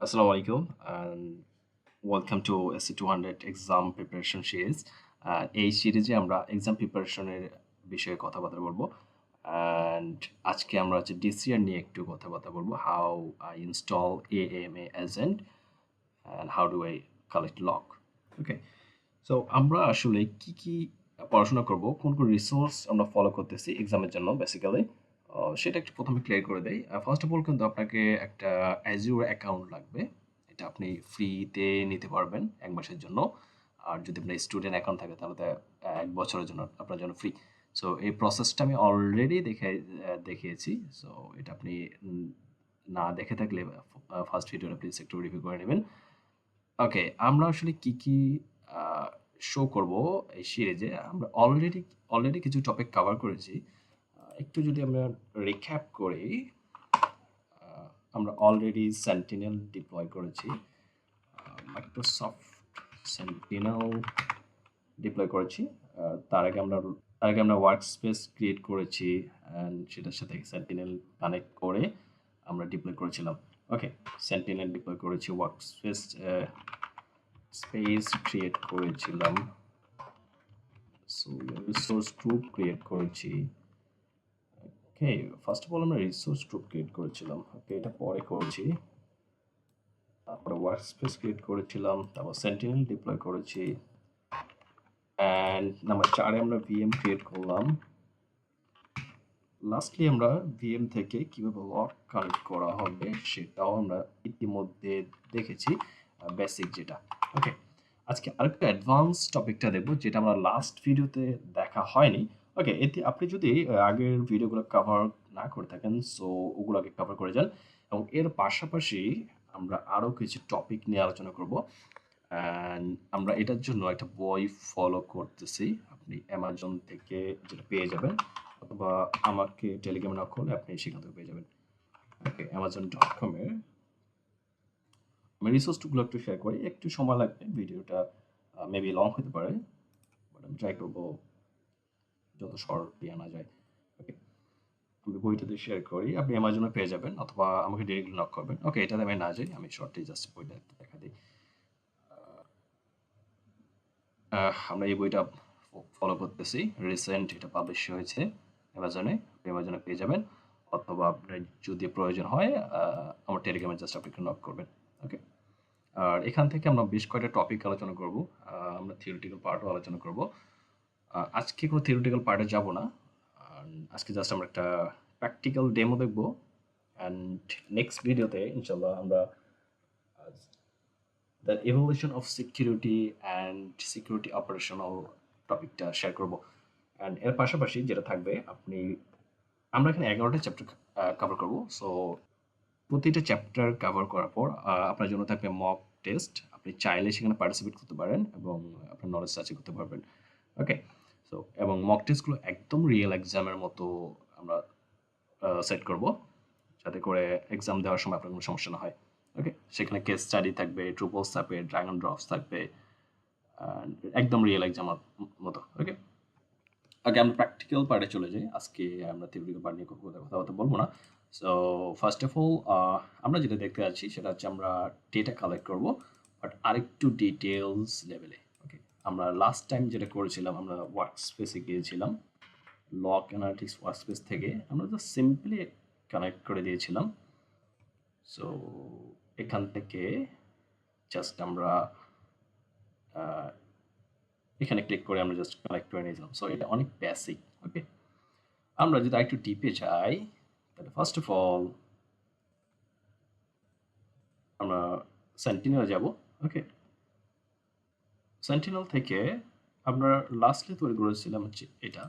Assalamu alaikum and welcome to SC200 exam preparation series. এই সিরিজে আমরা এক্সাম প্রিপারেশনের বিষয়ে কথাবার্তা বলবো and আজকে আমরা হচ্ছে DCR নিয়ে একটু কথাবার্তা বলবো how I install AAMA agent and how do I collect log. Okay, so আমরা আসলে কি পড়াশোনা করব, কোন রিসোর্স আমরা ফলো করতেছি এক্সামের জন্য বেসিক্যালি সেটা একটু প্রথমে ক্লিয়ার করে দেই। ফার্স্ট অফ অল কিন্তু আপনাকে একটা অ্যাজিওর অ্যাকাউন্ট লাগবে। এটা আপনি ফ্রিতে নিতে পারবেন ১ মাসের জন্য। আর যদি আপনার স্টুডেন্ট অ্যাকাউন্ট থাকে তাহলে তো ১ বছরের জন্য আপনার জন্য ফ্রি। সো এই প্রসেসটা আমি অলরেডি দেখিয়েছি। সো এটা আপনি না দেখে থাকলে ফার্স্ট ভিডিওটা প্লিজ একটু রিভিউ করে নেবেন। ওকে, আমরা আসলে কি আ শো করব এই সিরিজে। আমরা অলরেডি কিছু টপিক কভার করেছি। একটু যদি আমরা রিক্যাপ করি, আ আমরা অলরেডি সেন্টিনেল ডিপ্লয় করেছি। মাইক্রোসফট সেন্টিনেল ডিপ্লয় করেছি। তার আগে আমরা ওয়ার্কস্পেস ক্রিয়েট করেছি অ্যান্ড সেটার সাথে সেন্টিনেল কানেক্ট করে আমরা ডিপ্লয় করেছিলাম। ওকে, সেন্টিনেল ডিপ্লয় করেছি, ওয়ার্কস্পেস স্পেস ক্রিয়েট করেছিলাম, সো রিসোর্স গ্রুপ ক্রিয়েট করেছি। ওকে, ফার্স্ট অফ অল আমরা রিসোর্স গ্রুপ ক্রিয়েট করেছিলাম। ওকে, এটা পরে করেছি। তারপরে ওয়ার্কস্পেস ক্রিয়েট করেছিলাম, তারপর সেন্টিনেল ডিপ্লয় করেছি অ্যান্ড নাম্বার 4 এ আমরা ভিএম ক্রিয়েট করলাম। লাস্টলি আমরা ভিএম থেকে কিভাবে লগ কালেক্ট করা হবে সেটাও আমরা ইতিমধ্যে দেখেছি, বেসিক যেটা। ওকে, আজকে আরেকটা অ্যাডভান্স টপিকটা দেখব যেটা আমরা লাস্ট ভিডিওতে দেখা হয়নি। ওকে, এতে আপনি যদি আগের ভিডিওগুলো কভার না করে থাকেন সো ওগুলো আগে কভার করে যান এবং এর পাশাপাশি আমরা আরও কিছু টপিক নিয়ে আলোচনা করব অ্যান্ড আমরা এটার জন্য একটা বই ফলো করতেছি। আপনি অ্যামাজন থেকে যেটা পেয়ে যাবেন অথবা আমাকে টেলিগ্রামে নক করলে আপনি সেখান থেকে পেয়ে যাবেন। ওকে, amazon.com এর আমি রিসোর্সগুলো একটু শেয়ার করি। একটু সময় লাগবে, ভিডিওটা মেবি লং হতে পারে, বাট আমি ট্রাই করবো যত শর্টলি আনা যায়। ওকে, আমি বইটা দিয়ে শেয়ার করি, আপনি অ্যামাজনে পেয়ে যাবেন অথবা আমাকে ডিরেক্টলি নক করবেন। ওকে, এটাতে আমি না যাই, আমি শর্টলি জাস্ট বইটা একটু দেখা দিই। আমরা এই বইটা ফলো করতেছি, রিসেন্ট এটা পাবলিশ হয়েছে অ্যামাজনে, আপনি অ্যামাজনে পেয়ে যাবেন অথবা আপনার যদি প্রয়োজন হয় আমার টেলিগ্রামে জাস্ট আপনি নক করবেন। ওকে, আর এখান থেকে আমরা বেশ কয়েকটা টপিক আলোচনা করব। আমরা থিওরিটিক্যাল পার্টও আলোচনা করব। আজকে কোনো থিওরিটিক্যাল পার্টে যাব না, আজকে জাস্ট আমরা একটা প্র্যাকটিক্যাল ডেমো দেখব অ্যান্ড নেক্সট ভিডিওতে ইনশাল্লাহ আমরা the evolution of security and security operational টপিকটা শেয়ার করব। অ্যান্ড এর পাশাপাশি যেটা থাকবে আমরা এখানে 11টা চ্যাপ্টার কভার করব। সো প্রতিটা চ্যাপ্টার কভার করার পর আপনার জন্য থাকবে মক টেস্ট, আপনি চাইলে সেখানে পার্টিসিপেট করতে পারেন এবং আপনার নলেজ যাচাই করতে পারবেন। ওকে, সো এবং মক টেস্টগুলো একদম রিয়েল এক্সামের মতো আমরা সেট করব যাতে করে এক্সাম দেওয়ার সময় আপনার কোনো সমস্যা না হয়। ওকে, সেখানে কেস স্টাডি থাকবে, ট্রুপলস থাকবে, ড্রাগন ড্রপস থাকবে, একদম রিয়েল এক্সাম মতো। ওকে, আগে আমরা প্র্যাকটিক্যাল পার্টে চলে যাই। আজকে আমরা থিওরিটিক্যাল পার্ট নিয়ে কথাবার্তা বলবো না। সো ফার্স্ট অফ অল আমরা যেটা দেখতে যাচ্ছি সেটা হচ্ছে আমরা ডেটা কালেক্ট করব, বাট আরেকটু ডিটেলস লেভেলে। ওকে, আমরা লাস্ট টাইম যেটা করেছিলাম আমরা ওয়ার্কস্পেসে গিয়েছিলাম, লগ অ্যানালিটিক্স ওয়ার্কস্পেস থেকে আমরা জাস্ট সিম্পলি কানেক্ট করে দিয়েছিলাম। সো এখান থেকে জাস্ট আমরা এখানে ক্লিক করে আমরা জাস্ট কানেক্ট করে নিয়েছিলাম। সো এটা অনেক বেসিক। ওকে, আমরা যদি একটু ডিপে যাই তাহলে ফার্স্ট অফ অল আমরা সেন্টিনেলে যাব। ওকে, সেন্টিনেল থেকে আমরা লাস্টলি তৈরি করেছিলাম হচ্ছে এটা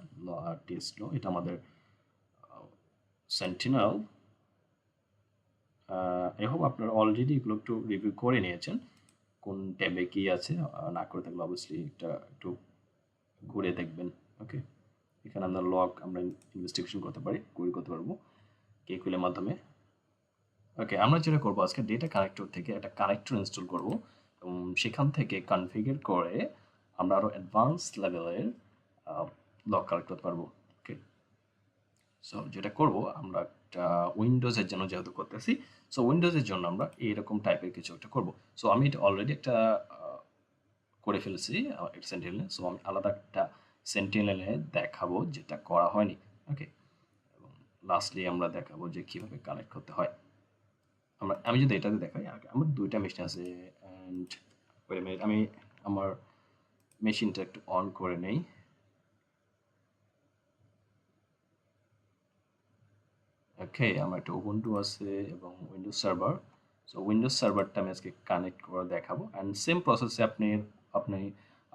টেস্ট লো, এটা আমাদের সেন্টিনেল। আই হোপ আপনারা অলরেডি এগুলো একটু রিভিউ করে নিয়েছেন, কোন ট্যাবে কি আছে। না করে থাকলে অবভিয়াসলি এটা একটু ঘুরে দেখবেন। ওকে, এখানে আমরা লগ আমরা ইনভেস্টিগেশন করতে পারি, কোয়েরি করতে পারবো কেকুইলের মাধ্যমে। ওকে, আমরা যেটা করবো আজকে ডেটা কানেক্টর থেকে একটা কানেক্টর ইনস্টল করব এবং সেখান থেকে কনফিগার করে আমরা আরও অ্যাডভান্স লেভেলের লগ কালেক্ট করতে পারবো। ওকে, সো যেটা করব আমরা উইন্ডোজের জন্য যেহেতু করতেছি, সো উইন্ডোজের জন্য আমরা এইরকম টাইপের কিছু একটা করব। সো আমি এটা অলরেডি একটা করে ফেলেছি সেন্টিনেলে। সো আমি আলাদা একটা সেন্টিনেলে দেখাবো যেটা করা হয়নি। ওকে, এবং লাস্টলি আমরা দেখাবো যে কিভাবে কানেক্ট করতে হয়। আমি যদি এটাতে দেখাই, আমার দুইটা মেশিন আছে অ্যান্ড ওয়েট মিনিট, আমি আমার মেশিনটা একটু অন করে নেই। ওকে, আমার একটা উবুন্টু আছে এবং উইন্ডোজ সার্ভার। সো উইন্ডোজ সার্ভারটা আমি আজকে কানেক্ট করে দেখাবো অ্যান্ড সেম প্রসেসে আপনি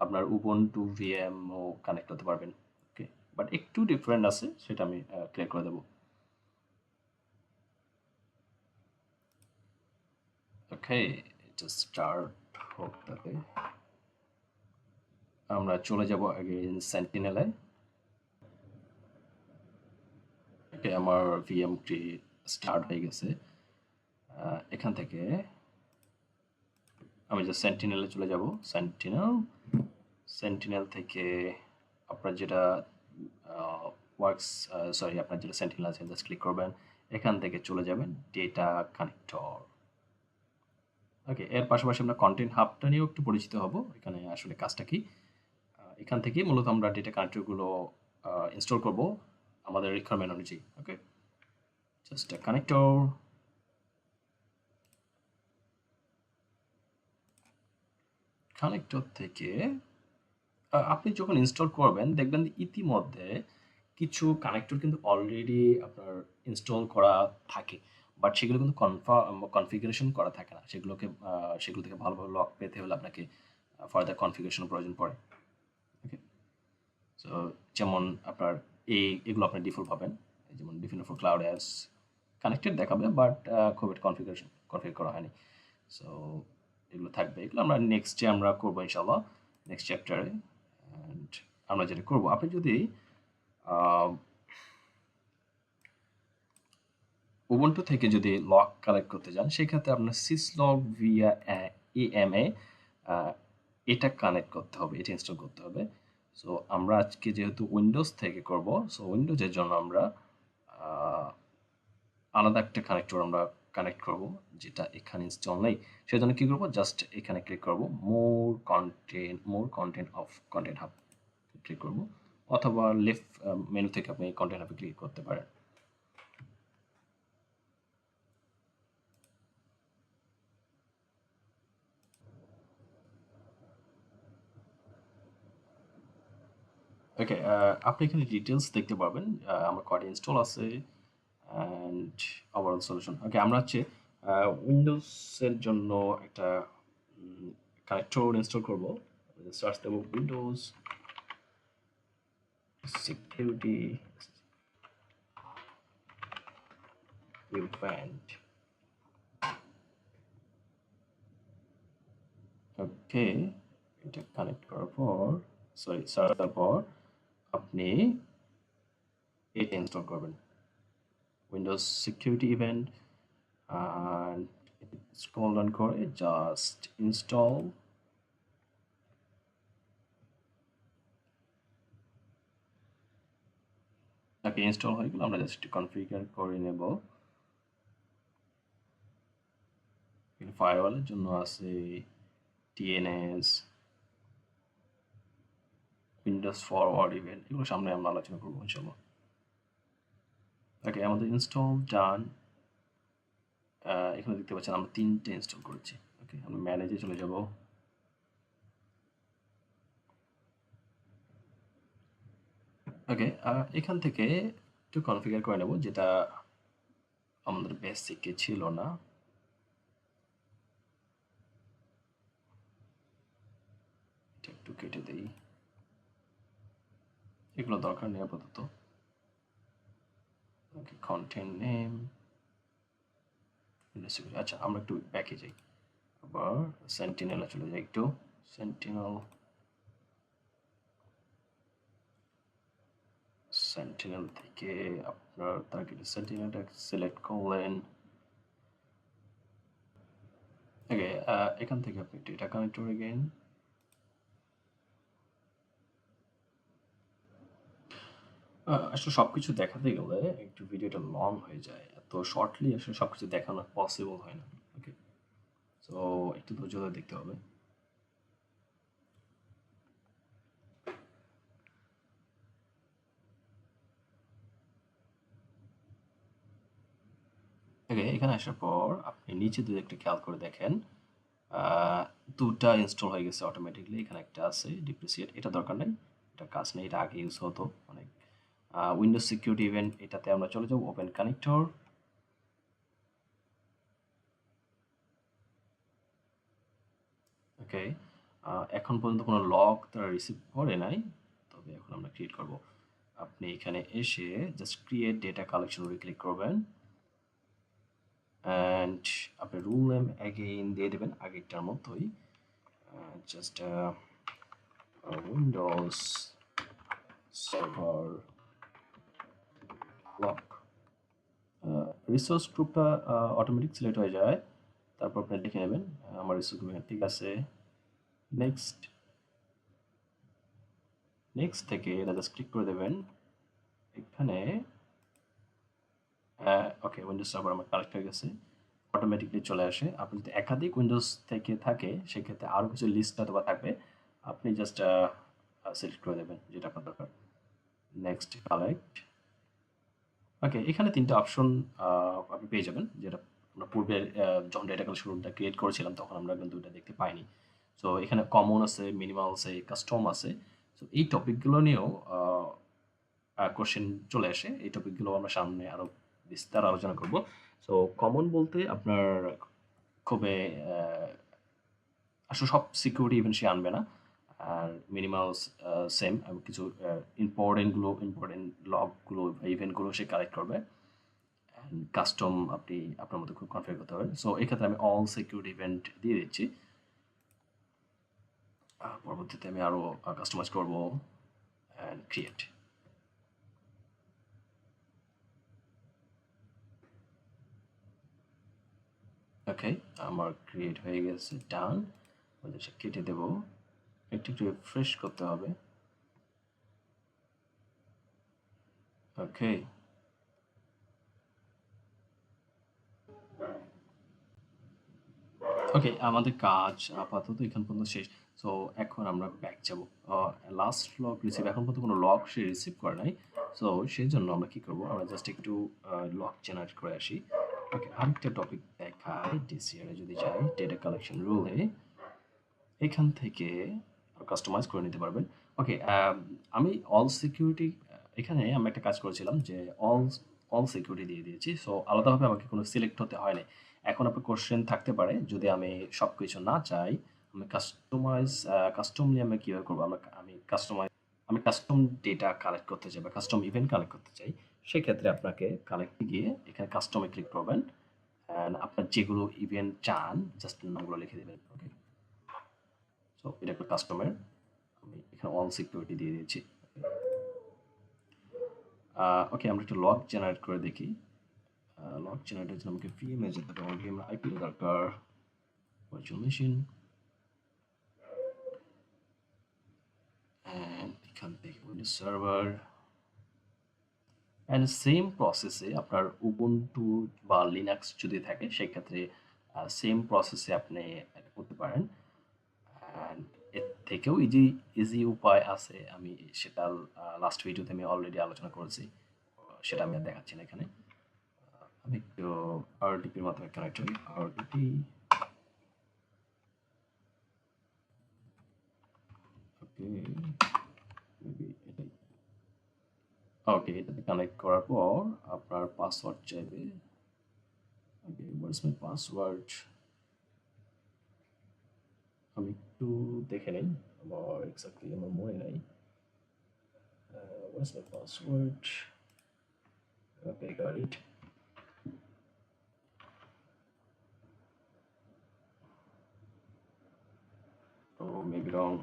আপনার উবুন্টু ভিএমও কানেক্ট করতে পারবেন। ওকে, বাট একটু ডিফারেন্ট আছে, সেটা আমি ক্লিয়ার করে দেবো। ওকে, এটা স্টার্ট হোক তাতে। আমরা চলে যাব আগে সেন্টিনেলে। ওকে, আমার ভিএমটি স্টার্ট হয়ে গেছে। এখান থেকে আমি যে সেন্টিনেলে চলে যাব। সেন্টিনেল থেকে আপনার যেটা ওয়ার্কস, সরি, আপনার যেটা সেন্টিনেল আছে জাস্ট ক্লিক করবেন, এখান থেকে চলে যাবেন ডেটা কানেক্টর। ওকে, এর পাশাপাশি আমরা কন্টেন্ট হাবটা নিয়েও একটু পরিচিত হব, এখানে আসলে কাজটা কি। এখান থেকেই মূলত আমরা ডেটা কানেক্টরগুলো ইনস্টল করব আমাদের রিকোয়ারমেন্ট অনুযায়ী। ওকে, জাস্ট কানেক্টর। কানেক্টর থেকে আপনি যখন ইনস্টল করবেন দেখবেন ইতিমধ্যে কিছু কানেক্টর কিন্তু অলরেডি আপনার ইনস্টল করা থাকে, বাট সেগুলো কিন্তু কনফিগারেশন করা থাকে না। সেগুলো থেকে ভালোভাবে লক পেতে হলে আপনাকে ফার্দার কনফিগারেশন প্রয়োজন পড়ে। ওকে, সো যেমন আপনার এগুলো আপনি ডিফল্ট পাবেন, যেমন default for cloud apps connected দেখাবে, বাট খুব একটা কনফিগার করা হয়নি। সো এগুলো থাকবে, এগুলো আমরা নেক্সটে আমরা করবো ইনশাল্লাহ, নেক্সট চ্যাপ্টারে। অ্যান্ড আমরা যেটা করবো, আপনি যদি উবুন্টু থেকে যদি লক কালেক্ট করতে যান, সেক্ষেত্রে আপনার সিসলগ ভিয়া এএমএ এটা কানেক্ট করতে হবে, এটা ইনস্টল করতে হবে। সো আমরা আজকে যেহেতু উইন্ডোজ থেকে করব, সো উইন্ডোজের জন্য আমরা আলাদা একটা কানেক্টর আমরা কানেক্ট করব, যেটা এখানে ইনস্টল নেই। সেজন্য কি করব, জাস্ট এখানে ক্লিক করব, মোর content of content hub click করব, অথবা লেফট মেনু থেকে আপনি কন্টেন্ট হাবে ক্লিক করতে পারেন। ওকে, আপনি এখানে ডিটেলস দেখতে পারবেন, আমার কয়টা ইনস্টল আছে অ্যান্ড ওভারঅল সলিউশন। ওকে, আমরা হচ্ছে উইন্ডোজের জন্য একটা কানেক্টর ইনস্টল করব। সার্চ দেবো উইন্ডোজ সিকিউরিটি ইভেন্ট। ওকে, এটা কানেক্ট করার পর, সরি, সার্চ দেওয়ার পর আপনি এটা ইনস্টল করবেন, Windows security event, and scroll down করে just install। ওকে, ইনস্টল হয়ে গেল, আমরা জাস্ট কনফিগার করে নেব। ফায়ারওয়ালের জন্য আছে টিএনএস, উইন্ডোজ ফরওয়ার্ড ইভেন্ট, এগুলো সামনে আমরা আলোচনা করবো ইনশাল্লাহ। ওকে, আমাদের ইনস্টল ডান। এখানে দেখতে পাচ্ছেন আমরা 3টে ইনস্টল করেছি। ওকে, আমরা ম্যানেজে চলে যাব। ওকে, এখান থেকে একটু কনফিগার করে নেব, যেটা আমাদের বেসিকে ছিল না। এটা একটু কেটে দেই, এগুলো দরকার নেই আপাতত। ওকে, কন্টেন্ট নেম, আচ্ছা, আমরা একটু ব্যাকে যাই, আবার সেন্টিনেলে চলে যাই একটু। সেন্টিনেল থেকে আপনার টার্গেট সেন্টিনেলটা সিলেক্ট করলেন। ওকে, এখান থেকে আপনি ডেটা কানেক্টর এগেইন, আসলে সবকিছু দেখাতে গেলে একটু ভিডিওটা লং হয়ে যায়। এত শর্টলি আসলে সবকিছু দেখানো পসিবল হয় না। ওকে? সো একটু ধৈর্য ধরে দেখতে হবে। ওকে, এখানে আসার পর আপনি নিচে যদি একটু খেয়াল করে দেখেন, আ ২ টা ইনস্টল হয়ে গেছে অটোমেটিক্যালি। এখানে একটা আছে ডিপ্রিসিয়েট, এটা দরকার নাই। এটার কাজ নেই, এটা আগে ইউজ হতো অনেক। উইন্ডোজ সিকিউরিটি ইভেন্ট এটাতে আমরা চলে যাব, ওপেন কানেক্টর। ওকে, এখন পর্যন্ত কোনো লগ তারা রিসিভ করে নাই, তবে এখন আমরা ক্রিয়েট করব। আপনি এখানে এসে just create data collection click করবেন অ্যান্ড আপনি রুল নেম অ্যাগেইন দিয়ে দেবেন আগেরটার মতোই, just Windows server lock. Resource গ্রুপটা অটোমেটিক সিলেক্ট হয়ে যায়, তারপর আপনি লিখে নেবেন আমার রিসোর্স গ্রুপ ঠিক আছে। নেক্সট নেক্সট থেকে এটা জাস্ট ক্লিক করে দেবেন। এখানে ওকে, উইন্ডোজ সার্ভার আমার কানেক্ট হয়ে গেছে, অটোমেটিকলি চলে আসে। আপনি যদি একাধিক উইন্ডোজ থেকে থাকে সেক্ষেত্রে আরও কিছু লিস্ট অথবা থাকবে, আপনি জাস্ট সিলেক্ট করে দেবেন যেটা আপনার দরকার। Next collect. ওকে, এখানে ৩ টা অপশন আপনি পেয়ে যাবেন, যেটা আমরা পূর্বে যখন ডেটা কালেকশনটা ক্রিয়েট করেছিলাম তখন আমরা কিন্তু ওটা দেখতে পাইনি। সো এখানে কমন আছে, মিনিমাল আছে, কাস্টম আছে। সো এই টপিকগুলো নিয়েও কোশ্চেন চলে আসে। এই টপিকগুলো আমরা সামনে আরও বিস্তার আলোচনা করব। সো কমন বলতে আপনার খুবই আসলে সব সিকিউরিটি ইভেন্ট সে আনবে না। আর মিনিমাল সেম, এবং কিছু ইম্পর্টেন্ট লগগুলো ইভেন্টগুলো সে কালেক্ট করবে। কাস্টম আপনি আপনার মতো খুব কনফিগার করতে পারবেন। সো এক্ষেত্রে আমি অল সিকিউরিটি ইভেন্ট দিয়ে দিচ্ছি। পরবর্তীতে আমি আরও কাস্টমাইজ করবো অ্যান্ড ক্রিয়েট। ওকে, আমার ক্রিয়েট হয়ে গেছে, ডান। কেটে দেবো, একটু একটু রিফ্রেশ করতে হবে। ওকে, ওকে, আমাদের কাজ আপাতত এখান পর্যন্ত শেষ। সো এখন আমরা ব্যাক যাব। লাস্ট লগ রিসিভ, এখন পর্যন্ত কোনো লগ সে রিসিভ করে নাই। সো সেই জন্য আমরা কি করব, আমরা জাস্ট একটু লগ জেনারেট করে আসি। ওকে, আরেকটা টপিক দেখাই, ডিসিআরে যদি যাই, ডেটা কালেকশন রুলে এখান থেকে কাস্টমাইজ করে নিতে পারবেন। ওকে, আমি অল সিকিউরিটি, এখানে আমি একটা কাজ করেছিলাম যে অল অল সিকিউরিটি দিয়ে দিয়েছি। সো আলাদাভাবে আমাকে কোনো সিলেক্ট হতে হয় নাই। এখন আপনার কোশ্চেন থাকতে পারে, যদি আমি সব কিছু না চাই, আমি কাস্টমলি আমি কীভাবে করবো, আমি কাস্টম ডেটা কালেক্ট করতে চাই বা কাস্টম ইভেন্ট কালেক্ট করতে চাই, সেক্ষেত্রে আপনাকে কালেক্টে গিয়ে এখানে কাস্টমে ক্লিক করবেন অ্যান্ড আপনার যেগুলো ইভেন্ট চান জাস্ট নামগুলো লিখে দেবেন। ওকে, সো এটা একটা কাস্টমার, আমি এখানে অল সিকিউরিটি দিয়ে দিয়েছি। ওকে, আমরা একটা লগ জেনারেট করে দেখি। লগ জেনারেটের জন্য আমাকে ভিএমএ যেতে হবে, আমার ভিএম আইপি দরকার, ভার্চুয়াল মেশিন, অ্যান্ড এখান থেকে উইন্ডোজ সার্ভার অ্যান্ড সেম প্রসেসে আপনার উবুন্টু বা লিনাক্স যদি থাকে সেক্ষেত্রে সেম প্রসেসে আপনি এটা করতে পারেন। অ্যান্ড এর থেকেও ইজি উপায় আছে, আমি সেটা লাস্ট ভিডিওতে আমি অলরেডি আলোচনা করেছি, সেটা আমি আর দেখাচ্ছি না এখানে। আমি একটু আরডিপির মাধ্যমে কানেক্ট হই, আরডিপি। ওকে, মেবি এটাই। ওকে, এটাতে কানেক্ট করার পর আপনার পাসওয়ার্ড চাইবে। ওকে, হোয়াটস মাই পাসওয়ার্ড, আমি একটু দেখে নেই, আমার এক্স্যাক্টলি আমার মনে নাই। What's my password, okay, got it. Oh, maybe wrong.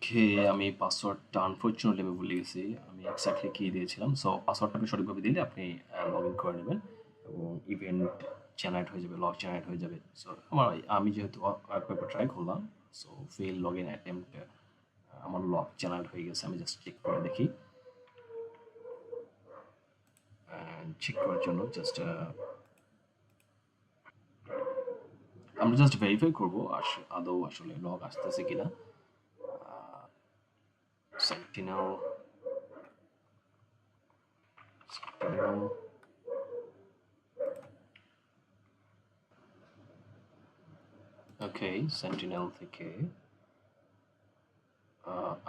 Okay, আমি পাসওয়ার্ডটা আনফরচুনেটলি আমি ভুলে গেছি। আমি এক্সাক্টলি কি দিয়েছিলাম। সো পাসওয়ার্ডটা আপনি সঠিকভাবে দিলে আপনি লগ ইন করে নেবেন এবং ইভেন্ট জেনারেট হয়ে যাবে, লগ জেনারেট হয়ে যাবে। সো আমি যেহেতু ওয়েবপেপার ট্রাই করলাম, so fail log in attempt, আমার লগ জেনারেট হয়ে গেছে। আমি জাস্ট চেক করে দেখি। চেক করার জন্য জাস্ট আমরা জাস্ট ভেরিফাই করবো আদৌ আসলে লগ আসতেছে কিনা। সেন্টিনেল ওকে, সেন্টিনেল থেকে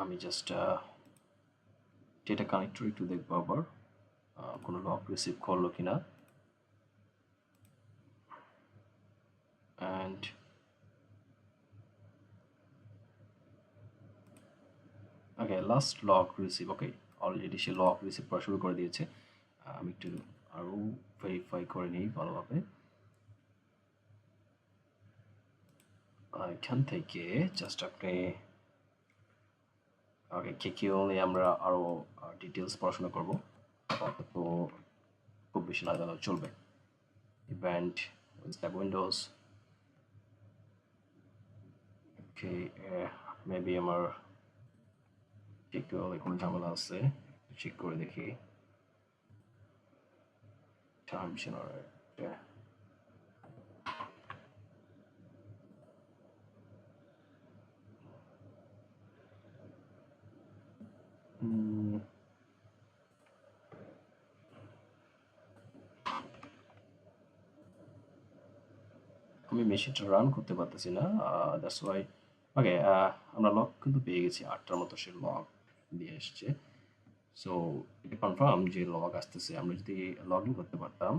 আমি জাস্ট ডেটা কানেক্টর একটু দেখবো আবার কোনো লগ রিসিভ করলো কিনা। And okay, last log receive. Okay, already say log receive করা শুরু করে দিয়েছে। আমি একটু আরও ভেরিফাই করে নিই ভালোভাবে। এখান থেকে জাস্ট আপনি ওকে, কে নিয়ে আমরা আরও ডিটেলস পড়াশোনা করবো, তো খুব বেশি না জানা চলবে। Event Windows. ওকে, মেবি আমার টিকিওলে কোনো ঝামেলা আছে, চেক করে দেখি। টার্মস এন্ড আমি মেশিনটা রান করতে পারতেছি না, দ্যাটস ওয়াই। ওকে, আমরা লক কিন্তু পেয়ে গেছি, 8টার মতো সে লক দিয়ে এসছে। সো এটা কনফার্ম যে লগ আসতেছে। আমরা যদি লগ ইন করতে পারতাম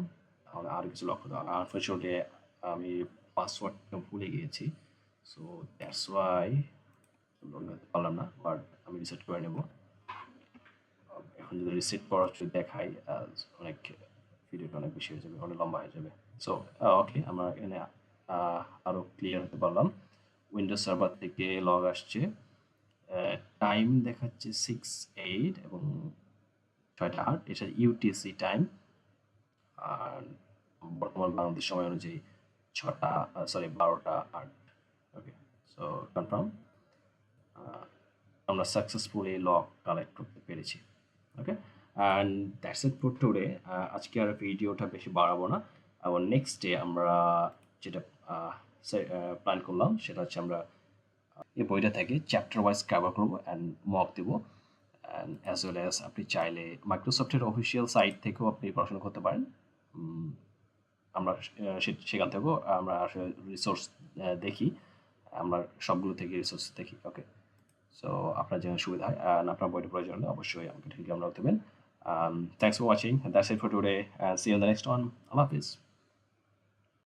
তাহলে আরও কিছু লক হতো। আনফর্চুনেটলি আমি পাসওয়ার্ডটা ভুলে গিয়েছি, so that's why log in করতে পারলাম না, বাট আমি রিসেট করে নেব। এখন যদি রিসেট করার যদি দেখাই, অনেক ভিডিওটা অনেক বেশি হয়ে যাবে, অনেক লম্বা হয়ে যাবে। সো ওকে, আমরা এখানে আরও ক্লিয়ার হতে পারলাম। উইন্ডোজ সার্ভার থেকে লগ আসছে, টাইম দেখাচ্ছে 6:08 এবং 6:08, এটা ইউটিসি টাইম। আর বর্তমান বাংলাদেশ সময় অনুযায়ী 12:08। ওকে, সো কনফার্ম আমরা সাকসেসফুলি লগ কালেক্ট করতে পেরেছি। Okay, and that's it for today. আজকে আর ভিডিওটা বেশি বাড়াবো না, এবং নেক্সট ডে আমরা যেটা প্ল্যান করলাম সেটা হচ্ছে আমরা এই বইটা থেকে চ্যাপ্টার ওয়াইজ কভার করবো অ্যান্ড মক দেবো। অ্যান্ড অ্যাজ ওয়েল অ্যাজ আপনি চাইলে মাইক্রোসফটের অফিসিয়াল সাইট থেকেও আপনি পড়াশোনা করতে পারেন। আমরা সেখান থেকেও আমরা আসলে রিসোর্স দেখি, আমরা সবগুলো থেকে রিসোর্স দেখি। ওকে, সো আপনার যেন সুবিধা হয়, আপনার বইটা প্রয়োজন হলে অবশ্যই আমাকে টেলিগ্রাম রাখতে দেবেন। Thanks for watching, that's it for today, see you in the next one. আল্লাহ হাফিজ।